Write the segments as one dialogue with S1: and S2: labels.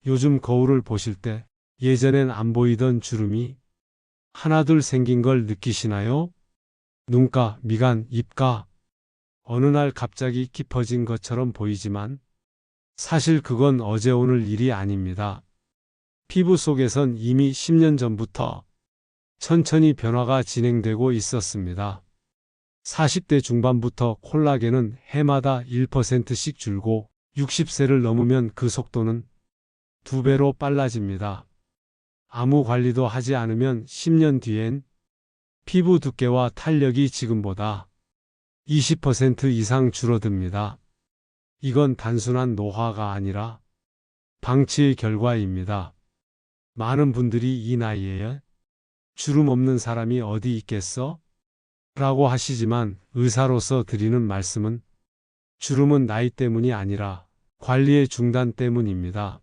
S1: 요즘 거울을 보실 때 예전엔 안 보이던 주름이 하나둘 생긴 걸 느끼시나요? 눈가, 미간, 입가. 어느 날 갑자기 깊어진 것처럼 보이지만 사실 그건 어제 오늘 일이 아닙니다. 피부 속에선 이미 10년 전부터 천천히 변화가 진행되고 있었습니다. 40대 중반부터 콜라겐은 해마다 1%씩 줄고 60세를 넘으면 그 속도는 2배로 빨라집니다. 아무 관리도 하지 않으면 10년 뒤엔 피부 두께와 탄력이 지금보다 20% 이상 줄어듭니다. 이건 단순한 노화가 아니라 방치의 결과입니다. 많은 분들이 이 나이에 주름 없는 사람이 어디 있겠어? 라고 하시지만 의사로서 드리는 말씀은 주름은 나이 때문이 아니라 관리의 중단 때문입니다.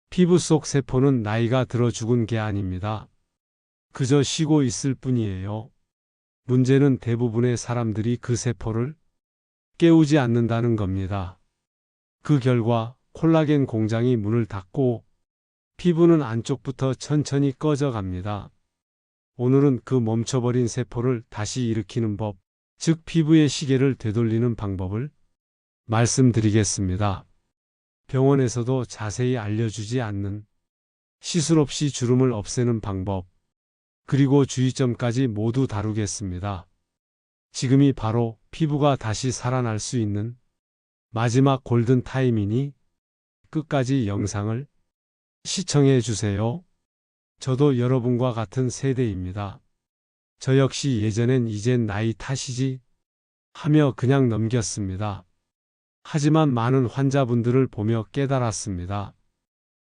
S1: 피부 속 세포는 나이가 들어 죽은 게 아닙니다. 그저 쉬고 있을 뿐이에요. 문제는 대부분의 사람들이 그 세포를 깨우지 않는다는 겁니다. 그 결과 콜라겐 공장이 문을 닫고 피부는 안쪽부터 천천히 꺼져갑니다. 오늘은 그 멈춰버린 세포를 다시 일으키는 법, 즉 피부의 시계를 되돌리는 방법을 말씀드리겠습니다. 병원에서도 자세히 알려주지 않는 시술 없이 주름을 없애는 방법, 그리고 주의점까지 모두 다루겠습니다. 지금이 바로 피부가 다시 살아날 수 있는 마지막 골든 타임이니 끝까지 영상을 시청해 주세요. 저도 여러분과 같은 세대입니다. 저 역시 예전엔 이젠 나이 탓이지 하며 그냥 넘겼습니다. 하지만 많은 환자분들을 보며 깨달았습니다.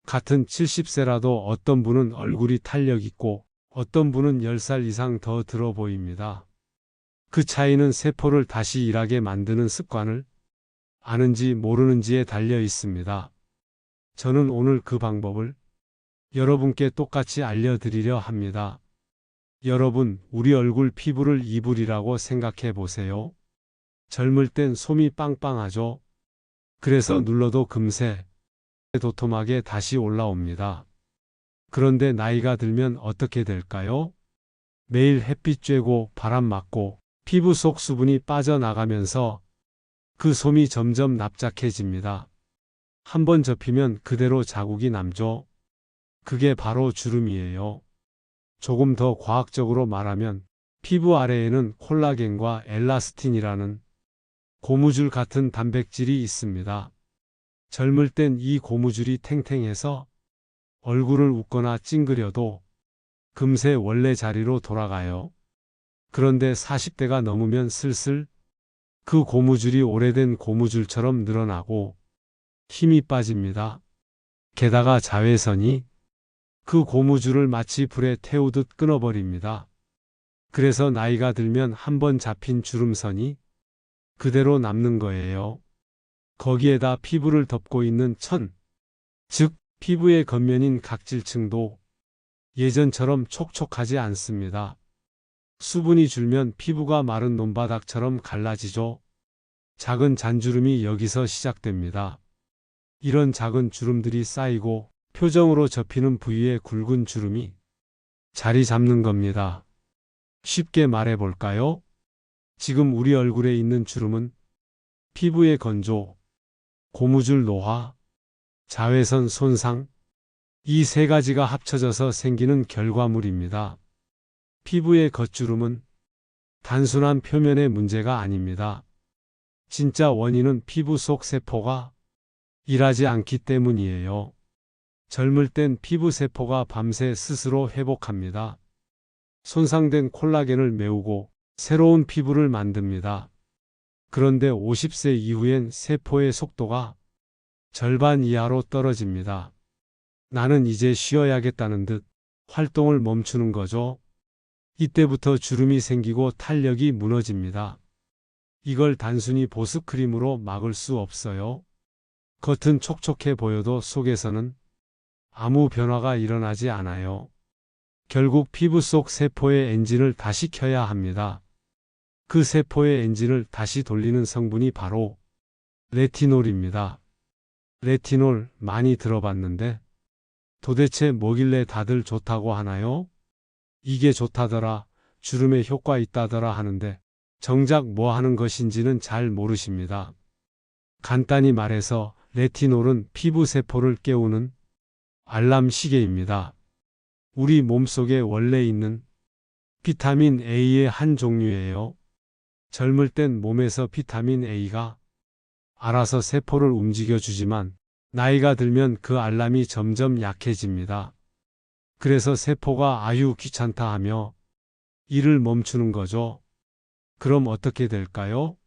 S1: 같은 70세라도 어떤 분은 얼굴이 탄력 있고 어떤 분은 10살 이상 더 들어 보입니다. 그 차이는 세포를 다시 일하게 만드는 습관을 아는지 모르는지에 달려 있습니다. 저는 오늘 그 방법을 여러분께 똑같이 알려드리려 합니다. 여러분, 우리 얼굴 피부를 이불이라고 생각해 보세요. 젊을 땐 솜이 빵빵하죠. 그래서 눌러도 금세 도톰하게 다시 올라옵니다. 그런데 나이가 들면 어떻게 될까요? 매일 햇빛 쬐고 바람 맞고 피부 속 수분이 빠져나가면서 그 솜이 점점 납작해집니다. 한번 접히면 그대로 자국이 남죠. 그게 바로 주름이에요. 조금 더 과학적으로 말하면 피부 아래에는 콜라겐과 엘라스틴이라는 고무줄 같은 단백질이 있습니다. 젊을 땐 이 고무줄이 탱탱해서 얼굴을 웃거나 찡그려도 금세 원래 자리로 돌아가요. 그런데 40대가 넘으면 슬슬 그 고무줄이 오래된 고무줄처럼 늘어나고 힘이 빠집니다. 게다가 자외선이 그 고무줄을 마치 불에 태우듯 끊어버립니다. 그래서 나이가 들면 한번 잡힌 주름선이 그대로 남는 거예요. 거기에다 피부를 덮고 있는 천, 즉 피부의 겉면인 각질층도 예전처럼 촉촉하지 않습니다. 수분이 줄면 피부가 마른 논바닥처럼 갈라지죠. 작은 잔주름이 여기서 시작됩니다. 이런 작은 주름들이 쌓이고 표정으로 접히는 부위에 굵은 주름이 자리 잡는 겁니다. 쉽게 말해 볼까요? 지금 우리 얼굴에 있는 주름은 피부의 건조, 고무줄 노화, 자외선 손상, 이 세 가지가 합쳐져서 생기는 결과물입니다. 피부의 겉주름은 단순한 표면의 문제가 아닙니다. 진짜 원인은 피부 속 세포가 일하지 않기 때문이에요. 젊을 땐 피부 세포가 밤새 스스로 회복합니다. 손상된 콜라겐을 메우고 새로운 피부를 만듭니다. 그런데 50세 이후엔 세포의 속도가 절반 이하로 떨어집니다. 나는 이제 쉬어야겠다는 듯 활동을 멈추는 거죠. 이때부터 주름이 생기고 탄력이 무너집니다. 이걸 단순히 보습크림으로 막을 수 없어요. 겉은 촉촉해 보여도 속에서는 아무 변화가 일어나지 않아요. 결국 피부 속 세포의 엔진을 다시 켜야 합니다. 그 세포의 엔진을 다시 돌리는 성분이 바로 레티놀입니다. 레티놀 많이 들어봤는데 도대체 뭐길래 다들 좋다고 하나요? 이게 좋다더라, 주름에 효과 있다더라 하는데 정작 뭐 하는 것인지는 잘 모르십니다. 간단히 말해서 레티놀은 피부 세포를 깨우는 알람 시계입니다. 우리 몸속에 원래 있는 비타민 A의 한 종류예요. 젊을 땐 몸에서 비타민 A가 알아서 세포를 움직여주지만 나이가 들면 그 알람이 점점 약해집니다. 그래서 세포가 아유 귀찮다 하며 일을 멈추는 거죠. 그럼 어떻게 될까요?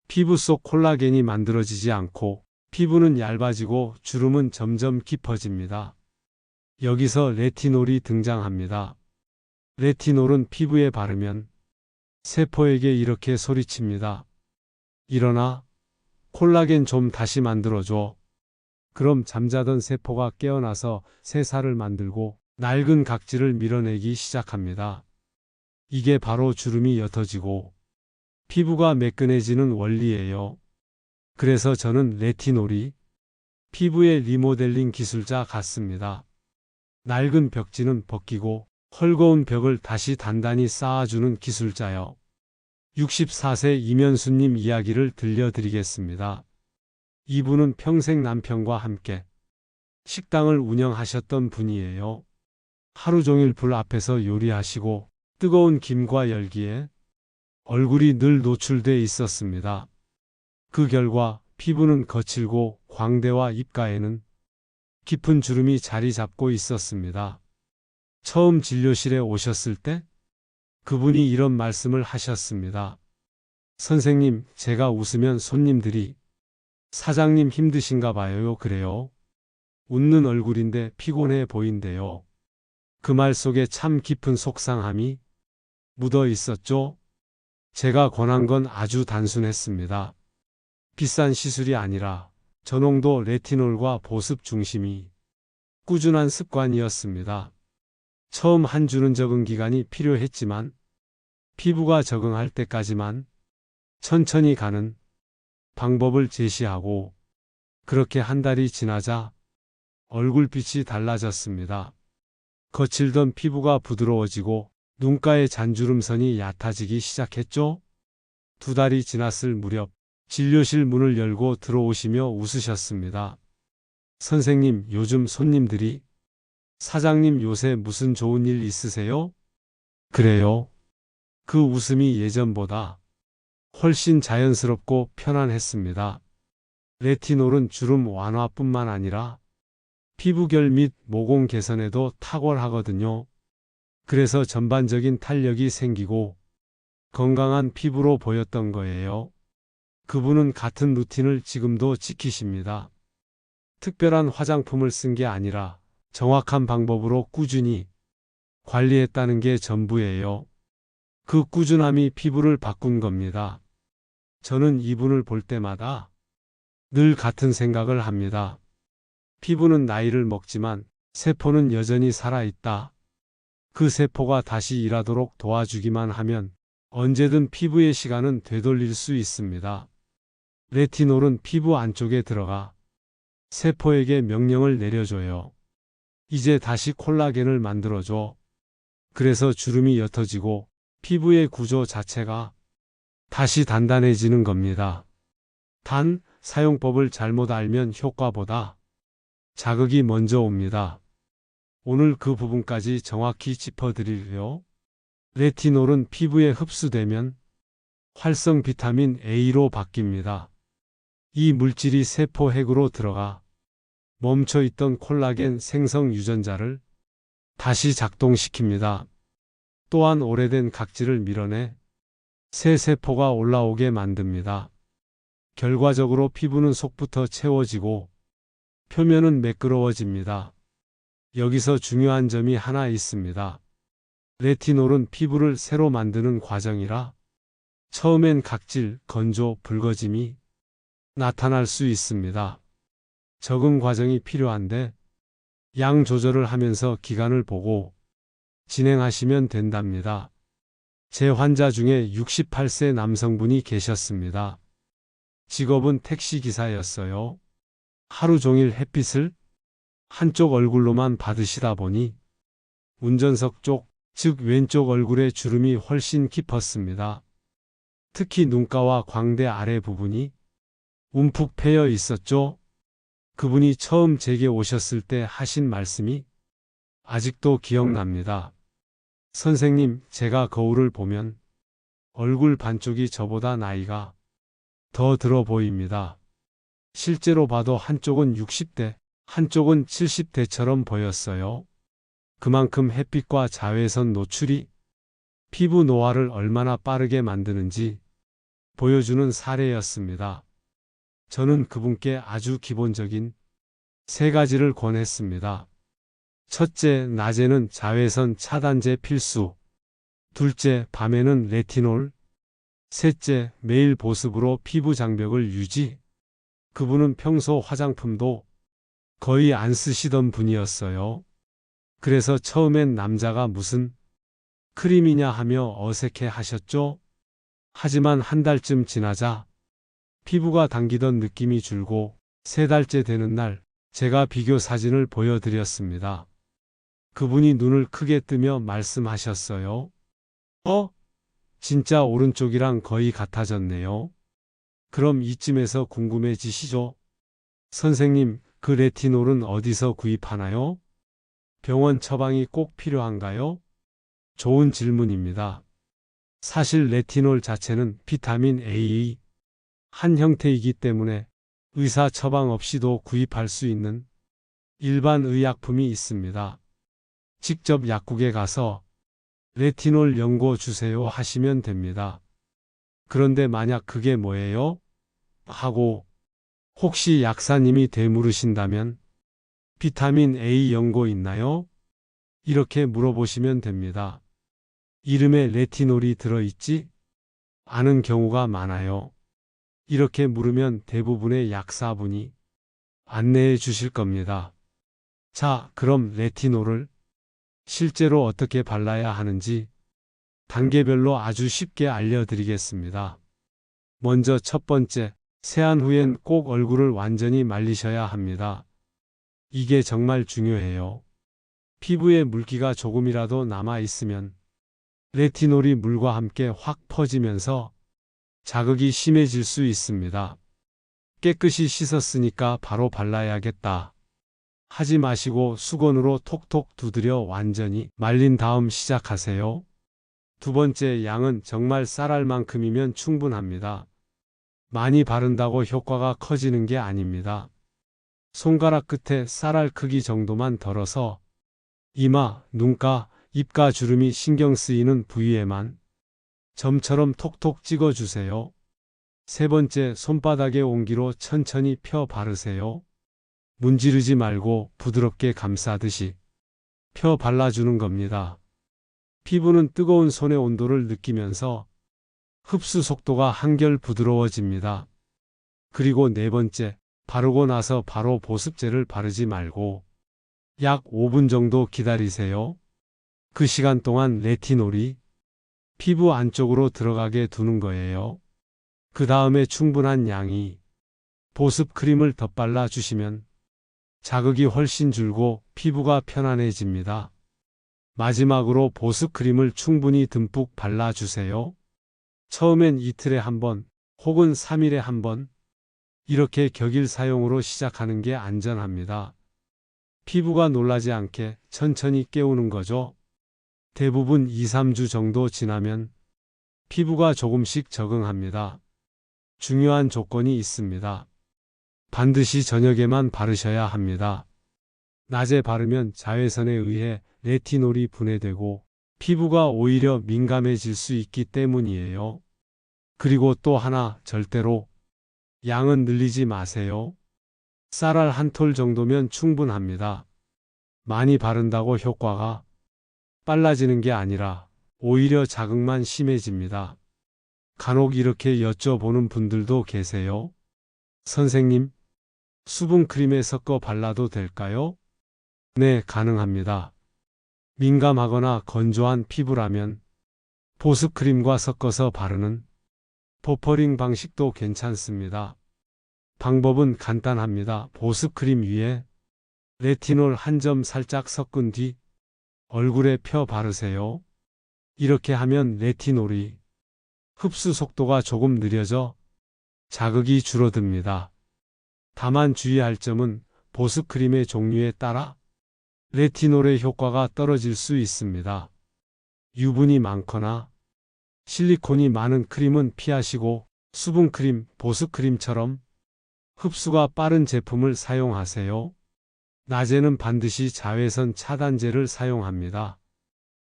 S1: 피부 속 콜라겐이 만들어지지 않고 피부는 얇아지고 주름은 점점 깊어집니다. 여기서 레티놀이 등장합니다. 레티놀은 피부에 바르면 세포에게 이렇게 소리칩니다. 일어나, 콜라겐 좀 다시 만들어줘. 그럼 잠자던 세포가 깨어나서 새 살을 만들고 낡은 각질을 밀어내기 시작합니다. 이게 바로 주름이 옅어지고 피부가 매끈해지는 원리예요. 그래서 저는 레티놀이 피부의 리모델링 기술자 같습니다. 낡은 벽지는 벗기고 헐거운 벽을 다시 단단히 쌓아주는 기술자요. 64세 이면수님 이야기를 들려드리겠습니다. 이분은 평생 남편과 함께 식당을 운영하셨던 분이에요. 하루 종일 불 앞에서 요리하시고 뜨거운 김과 열기에 얼굴이 늘 노출돼 있었습니다. 그 결과 피부는 거칠고 광대와 입가에는 깊은 주름이 자리 잡고 있었습니다. 처음 진료실에 오셨을 때 그분이 이런 말씀을 하셨습니다. 선생님, 제가 웃으면 손님들이 사장님 힘드신가 봐요. 그래요? 웃는 얼굴인데 피곤해 보인대요. 그 말 속에 참 깊은 속상함이 묻어 있었죠. 제가 권한 건 아주 단순했습니다. 비싼 시술이 아니라 저농도 레티놀과 보습 중심이 꾸준한 습관이었습니다. 처음 한 주는 적응 기간이 필요했지만 피부가 적응할 때까지만 천천히 가는 방법을 제시하고 그렇게 한 달이 지나자 얼굴빛이 달라졌습니다. 거칠던 피부가 부드러워지고 눈가의 잔주름선이 얕아지기 시작했죠. 2달이 지났을 무렵 진료실 문을 열고 들어오시며 웃으셨습니다. 선생님, 요즘 손님들이 사장님 요새 무슨 좋은 일 있으세요? 그래요. 그 웃음이 예전보다 훨씬 자연스럽고 편안했습니다. 레티놀은 주름 완화뿐만 아니라 피부결 및 모공 개선에도 탁월하거든요. 그래서 전반적인 탄력이 생기고 건강한 피부로 보였던 거예요. 그분은 같은 루틴을 지금도 지키십니다. 특별한 화장품을 쓴 게 아니라 정확한 방법으로 꾸준히 관리했다는 게 전부예요. 그 꾸준함이 피부를 바꾼 겁니다. 저는 이분을 볼 때마다 늘 같은 생각을 합니다. 피부는 나이를 먹지만 세포는 여전히 살아있다. 그 세포가 다시 일하도록 도와주기만 하면 언제든 피부의 시간은 되돌릴 수 있습니다. 레티놀은 피부 안쪽에 들어가 세포에게 명령을 내려줘요. 이제 다시 콜라겐을 만들어줘. 그래서 주름이 옅어지고 피부의 구조 자체가 다시 단단해지는 겁니다. 단, 사용법을 잘못 알면 효과보다 자극이 먼저 옵니다. 오늘 그 부분까지 정확히 짚어드리려. 레티놀은 피부에 흡수되면 활성 비타민 A로 바뀝니다. 이 물질이 세포 핵으로 들어가 멈춰있던 콜라겐 생성 유전자를 다시 작동시킵니다. 또한 오래된 각질을 밀어내 새 세포가 올라오게 만듭니다. 결과적으로 피부는 속부터 채워지고 표면은 매끄러워집니다. 여기서 중요한 점이 하나 있습니다. 레티놀은 피부를 새로 만드는 과정이라 처음엔 각질, 건조, 붉어짐이 나타날 수 있습니다. 적응 과정이 필요한데 양 조절을 하면서 기간을 보고 진행하시면 된답니다. 제 환자 중에 68세 남성분이 계셨습니다. 직업은 택시기사였어요. 하루 종일 햇빛을 한쪽 얼굴로만 받으시다 보니 운전석 쪽, 즉 왼쪽 얼굴의 주름이 훨씬 깊었습니다. 특히 눈가와 광대 아래 부분이 움푹 패여 있었죠. 그분이 처음 제게 오셨을 때 하신 말씀이 아직도 기억납니다. 선생님, 제가 거울을 보면 얼굴 반쪽이 저보다 나이가 더 들어 보입니다. 실제로 봐도 한쪽은 60대, 한쪽은 70대처럼 보였어요. 그만큼 햇빛과 자외선 노출이 피부 노화를 얼마나 빠르게 만드는지 보여주는 사례였습니다. 저는 그분께 아주 기본적인 3가지를 권했습니다. 첫째, 낮에는 자외선 차단제 필수. 둘째, 밤에는 레티놀. 셋째, 매일 보습으로 피부 장벽을 유지. 그분은 평소 화장품도 거의 안 쓰시던 분이었어요. 그래서 처음엔 남자가 무슨 크림이냐 하며 어색해 하셨죠. 하지만 한 달쯤 지나자 피부가 당기던 느낌이 줄고 3달째 되는 날 제가 비교 사진을 보여드렸습니다. 그분이 눈을 크게 뜨며 말씀하셨어요. 진짜 오른쪽이랑 거의 같아졌네요. 그럼 이쯤에서 궁금해지시죠? 선생님, 그 레티놀은 어디서 구입하나요? 병원 처방이 꼭 필요한가요? 좋은 질문입니다. 사실 레티놀 자체는 비타민 A의 한 형태이기 때문에 의사 처방 없이도 구입할 수 있는 일반 의약품이 있습니다. 직접 약국에 가서 레티놀 연고 주세요 하시면 됩니다. 그런데 만약 그게 뭐예요? 하고 혹시 약사님이 되물으신다면 비타민 A 연고 있나요? 이렇게 물어보시면 됩니다. 이름에 레티놀이 들어있지 않은 경우가 많아요. 이렇게 물으면 대부분의 약사분이 안내해 주실 겁니다. 자, 그럼 레티놀을 실제로 어떻게 발라야 하는지 단계별로 아주 쉽게 알려드리겠습니다. 먼저 첫 번째, 세안 후엔 꼭 얼굴을 완전히 말리셔야 합니다. 이게 정말 중요해요. 피부에 물기가 조금이라도 남아있으면 레티놀이 물과 함께 확 퍼지면서 자극이 심해질 수 있습니다. 깨끗이 씻었으니까 바로 발라야겠다 하지 마시고 수건으로 톡톡 두드려 완전히 말린 다음 시작하세요. 두 번째, 양은 정말 쌀알 만큼이면 충분합니다. 많이 바른다고 효과가 커지는 게 아닙니다. 손가락 끝에 쌀알 크기 정도만 덜어서 이마, 눈가, 입가 주름이 신경 쓰이는 부위에만 점처럼 톡톡 찍어주세요. 세 번째, 손바닥에 온기로 천천히 펴 바르세요. 문지르지 말고 부드럽게 감싸듯이 펴 발라주는 겁니다. 피부는 뜨거운 손의 온도를 느끼면서 흡수 속도가 한결 부드러워집니다. 그리고 네 번째, 바르고 나서 바로 보습제를 바르지 말고 약 5분 정도 기다리세요. 그 시간 동안 레티놀이 피부 안쪽으로 들어가게 두는 거예요. 그 다음에 충분한 양이 보습 크림을 덧발라 주시면 자극이 훨씬 줄고 피부가 편안해집니다. 마지막으로 보습 크림을 충분히 듬뿍 발라주세요. 처음엔 이틀에 한 번 혹은 3일에 한 번 이렇게 격일 사용으로 시작하는 게 안전합니다. 피부가 놀라지 않게 천천히 깨우는 거죠. 대부분 2-3주 정도 지나면 피부가 조금씩 적응합니다. 중요한 조건이 있습니다. 반드시 저녁에만 바르셔야 합니다. 낮에 바르면 자외선에 의해 레티놀이 분해되고 피부가 오히려 민감해질 수 있기 때문이에요. 그리고 또 하나, 절대로 양은 늘리지 마세요. 쌀알 한 톨 정도면 충분합니다. 많이 바른다고 효과가 빨라지는 게 아니라 오히려 자극만 심해집니다. 간혹 이렇게 여쭤보는 분들도 계세요. 선생님, 수분크림에 섞어 발라도 될까요? 네, 가능합니다. 민감하거나 건조한 피부라면 보습크림과 섞어서 바르는 버퍼링 방식도 괜찮습니다. 방법은 간단합니다. 보습크림 위에 레티놀 한 점 살짝 섞은 뒤 얼굴에 펴 바르세요. 이렇게 하면 레티놀이 흡수 속도가 조금 느려져 자극이 줄어듭니다. 다만 주의할 점은 보습크림의 종류에 따라 레티놀의 효과가 떨어질 수 있습니다. 유분이 많거나 실리콘이 많은 크림은 피하시고 수분크림, 보습크림처럼 흡수가 빠른 제품을 사용하세요. 낮에는 반드시 자외선 차단제를 사용합니다.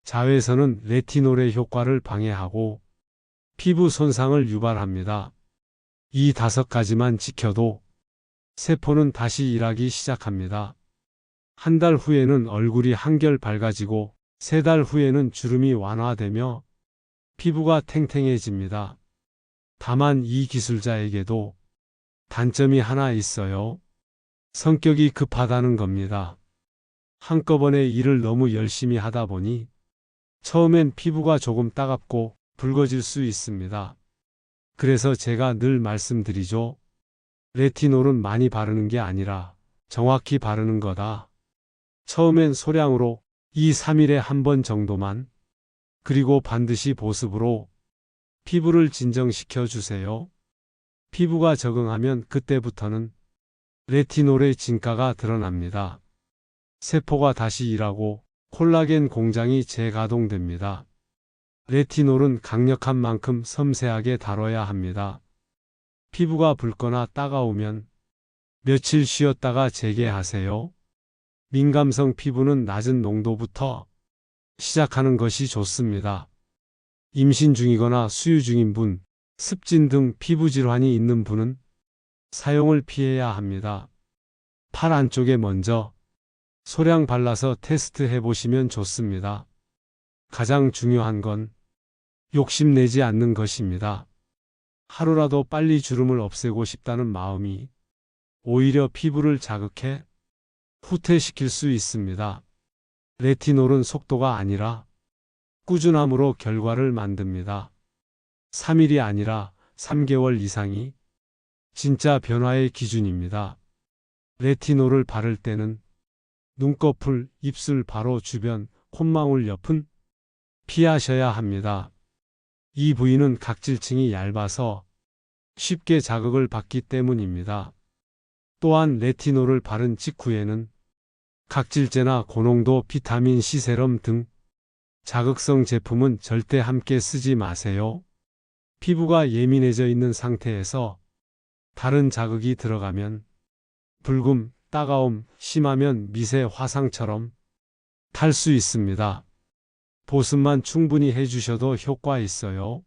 S1: 자외선은 레티놀의 효과를 방해하고 피부 손상을 유발합니다. 이 5가지만 지켜도 세포는 다시 일하기 시작합니다. 한 달 후에는 얼굴이 한결 밝아지고 3달 후에는 주름이 완화되며 피부가 탱탱해집니다. 다만 이 기술자에게도 단점이 하나 있어요. 성격이 급하다는 겁니다. 한꺼번에 일을 너무 열심히 하다 보니 처음엔 피부가 조금 따갑고 붉어질 수 있습니다. 그래서 제가 늘 말씀드리죠. 레티놀은 많이 바르는 게 아니라 정확히 바르는 거다. 처음엔 소량으로 2-3일에 한 번 정도만, 그리고 반드시 보습으로 피부를 진정시켜 주세요. 피부가 적응하면 그때부터는 레티놀의 진가가 드러납니다. 세포가 다시 일하고 콜라겐 공장이 재가동됩니다. 레티놀은 강력한 만큼 섬세하게 다뤄야 합니다. 피부가 붉거나 따가우면 며칠 쉬었다가 재개하세요. 민감성 피부는 낮은 농도부터 시작하는 것이 좋습니다. 임신 중이거나 수유 중인 분, 습진 등 피부 질환이 있는 분은 사용을 피해야 합니다. 팔 안쪽에 먼저 소량 발라서 테스트해 보시면 좋습니다. 가장 중요한 건 욕심내지 않는 것입니다. 하루라도 빨리 주름을 없애고 싶다는 마음이 오히려 피부를 자극해 후퇴시킬 수 있습니다. 레티놀은 속도가 아니라 꾸준함으로 결과를 만듭니다. 3일이 아니라 3개월 이상이 진짜 변화의 기준입니다. 레티놀을 바를 때는 눈꺼풀, 입술 바로 주변, 콧망울 옆은 피하셔야 합니다. 이 부위는 각질층이 얇아서 쉽게 자극을 받기 때문입니다. 또한 레티놀을 바른 직후에는 각질제나 고농도 비타민C 세럼 등 자극성 제품은 절대 함께 쓰지 마세요. 피부가 예민해져 있는 상태에서 다른 자극이 들어가면 붉음, 따가움, 심하면 미세 화상처럼 탈 수 있습니다. 보습만 충분히 해주셔도 효과 있어요.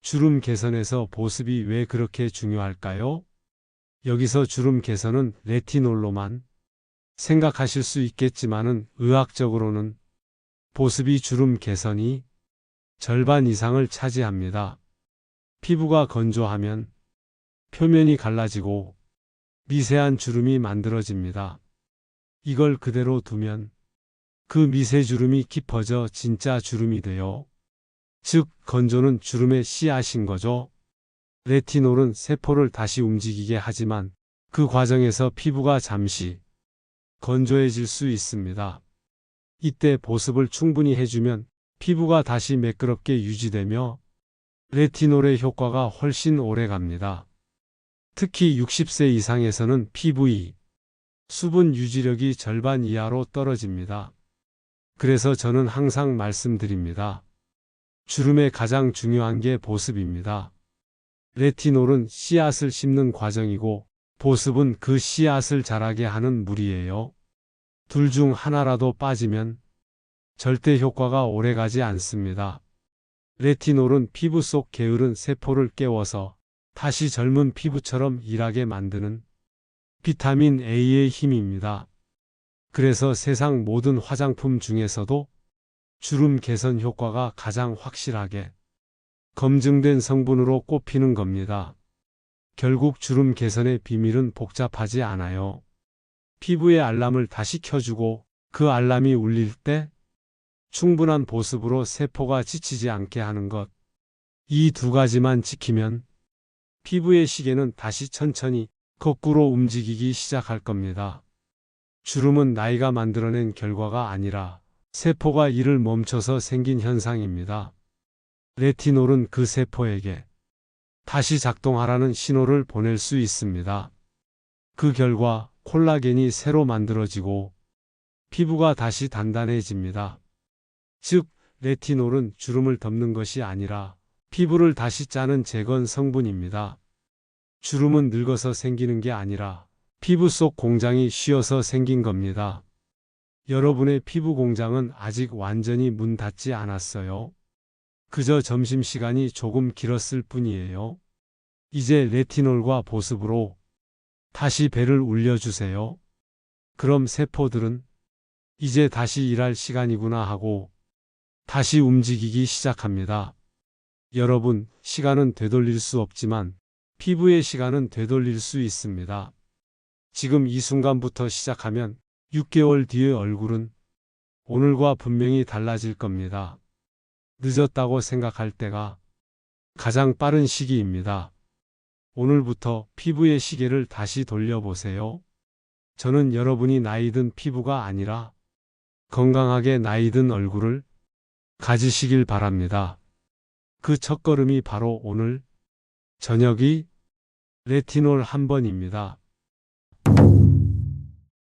S1: 주름 개선에서 보습이 왜 그렇게 중요할까요? 여기서 주름 개선은 레티놀로만 생각하실 수 있겠지만은 의학적으로는 보습이 주름 개선이 절반 이상을 차지합니다. 피부가 건조하면 표면이 갈라지고 미세한 주름이 만들어집니다. 이걸 그대로 두면 그 미세 주름이 깊어져 진짜 주름이 돼요. 즉, 건조는 주름의 씨앗인 거죠. 레티놀은 세포를 다시 움직이게 하지만 그 과정에서 피부가 잠시 건조해질 수 있습니다. 이때 보습을 충분히 해주면 피부가 다시 매끄럽게 유지되며 레티놀의 효과가 훨씬 오래 갑니다. 특히 60세 이상에서는 피부의 수분 유지력이 절반 이하로 떨어집니다. 그래서 저는 항상 말씀드립니다. 주름에 가장 중요한 게 보습입니다. 레티놀은 씨앗을 심는 과정이고 보습은 그 씨앗을 자라게 하는 물이에요. 둘 중 하나라도 빠지면 절대 효과가 오래가지 않습니다. 레티놀은 피부 속 게으른 세포를 깨워서 다시 젊은 피부처럼 일하게 만드는 비타민 A의 힘입니다. 그래서 세상 모든 화장품 중에서도 주름 개선 효과가 가장 확실하게 검증된 성분으로 꼽히는 겁니다. 결국 주름 개선의 비밀은 복잡하지 않아요. 피부의 알람을 다시 켜주고 그 알람이 울릴 때 충분한 보습으로 세포가 지치지 않게 하는 것. 이 2가지만 지키면 피부의 시계는 다시 천천히 거꾸로 움직이기 시작할 겁니다. 주름은 나이가 만들어낸 결과가 아니라 세포가 일을 멈춰서 생긴 현상입니다. 레티놀은 그 세포에게 다시 작동하라는 신호를 보낼 수 있습니다. 그 결과 콜라겐이 새로 만들어지고 피부가 다시 단단해집니다. 즉, 레티놀은 주름을 덮는 것이 아니라 피부를 다시 짜는 재건 성분입니다. 주름은 늙어서 생기는 게 아니라 피부 속 공장이 쉬어서 생긴 겁니다. 여러분의 피부 공장은 아직 완전히 문 닫지 않았어요. 그저 점심시간이 조금 길었을 뿐이에요. 이제 레티놀과 보습으로 다시 배를 울려주세요. 그럼 세포들은 이제 다시 일할 시간이구나 하고 다시 움직이기 시작합니다. 여러분, 시간은 되돌릴 수 없지만 피부의 시간은 되돌릴 수 있습니다. 지금 이 순간부터 시작하면 6개월 뒤의 얼굴은 오늘과 분명히 달라질 겁니다. 늦었다고 생각할 때가 가장 빠른 시기입니다. 오늘부터 피부의 시계를 다시 돌려보세요. 저는 여러분이 나이든 피부가 아니라 건강하게 나이든 얼굴을 가지시길 바랍니다. 그 첫걸음이 바로 오늘 저녁이 레티놀 한 번입니다.